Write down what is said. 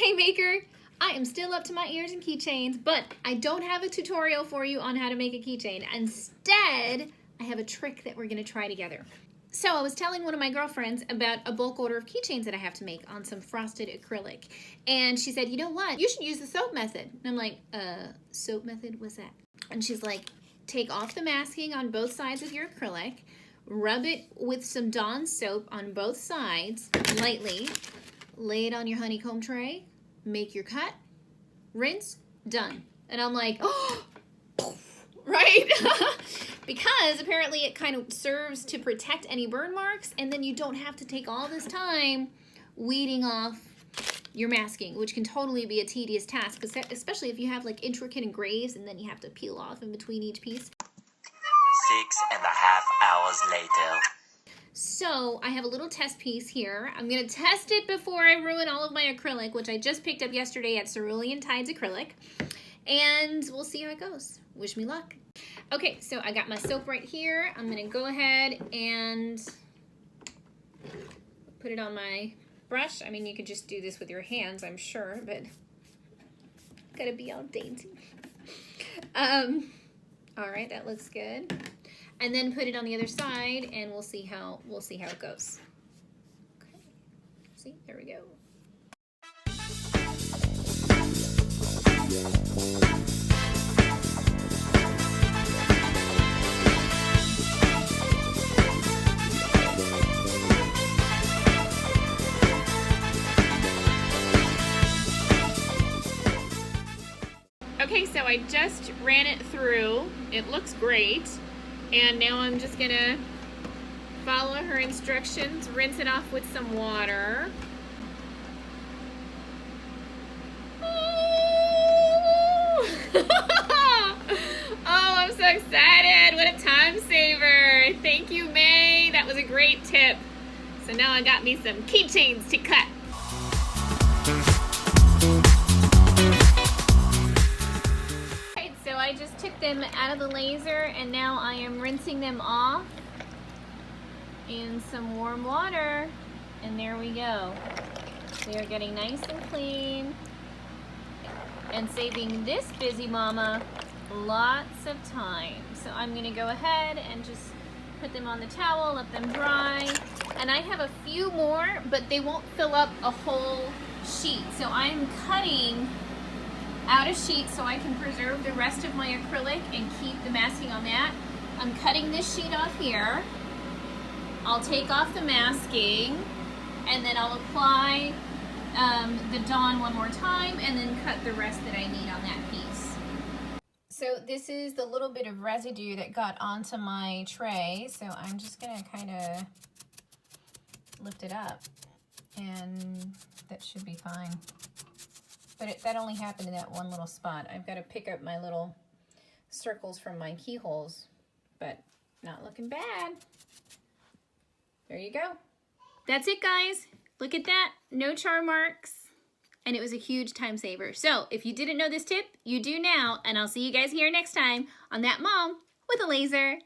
Hey maker, I am still up to my ears in keychains, but I don't have a tutorial for you on how to make a keychain. Instead, I have a trick that we're gonna try together. So I was telling one of my girlfriends about a bulk order of keychains that I have to make on some frosted acrylic. And she said, you know what? You should use the soap method. And I'm like, soap method? What's that? And she's like, take off the masking on both sides of your acrylic, rub it with some Dawn soap on both sides lightly, lay it on your honeycomb tray, make your cut, rinse, done. And I'm like, oh, right? Because apparently it kind of serves to protect any burn marks, and then you don't have to take all this time weeding off your masking, which can totally be a tedious task, especially if you have like intricate engraves and then you have to peel off in between each piece. 6.5 hours later. So I have a little test piece here. I'm gonna test it before I ruin all of my acrylic, which I just picked up yesterday at Cerulean Tides Acrylic. And we'll see how it goes. Wish me luck. Okay, so I got my soap right here. I'm gonna go ahead and put it on my brush. I mean, you could just do this with your hands, I'm sure, but gotta be all dainty. All right, that looks good. And then put it on the other side, and we'll see how it goes. Okay, see, there we go. Okay, so I just ran it through. It looks great. And now I'm just gonna follow her instructions, rinse it off with some water. Oh, I'm so excited. What a time saver. Thank you, May. That was a great tip. So now I got me some keychains to cut. I just took them out of the laser and now I am rinsing them off in some warm water, and there we go. They are getting nice and clean and saving this busy mama lots of time. So I'm gonna go ahead and just put them on the towel, let them dry. And I have a few more, but they won't fill up a whole sheet. So I'm cutting out a sheet so I can preserve the rest of my acrylic and keep the masking on that. I'm cutting this sheet off here. I'll take off the masking and then I'll apply the Dawn one more time and then cut the rest that I need on that piece. So this is the little bit of residue that got onto my tray, so I'm just gonna kind of lift it up and that should be fine. But that only happened in that one little spot. I've got to pick up my little circles from my keyholes, but not looking bad. There you go. That's it, guys. Look at that. No char marks. And it was a huge time saver. So if you didn't know this tip, you do now. And I'll see you guys here next time on That Mom with a Laser.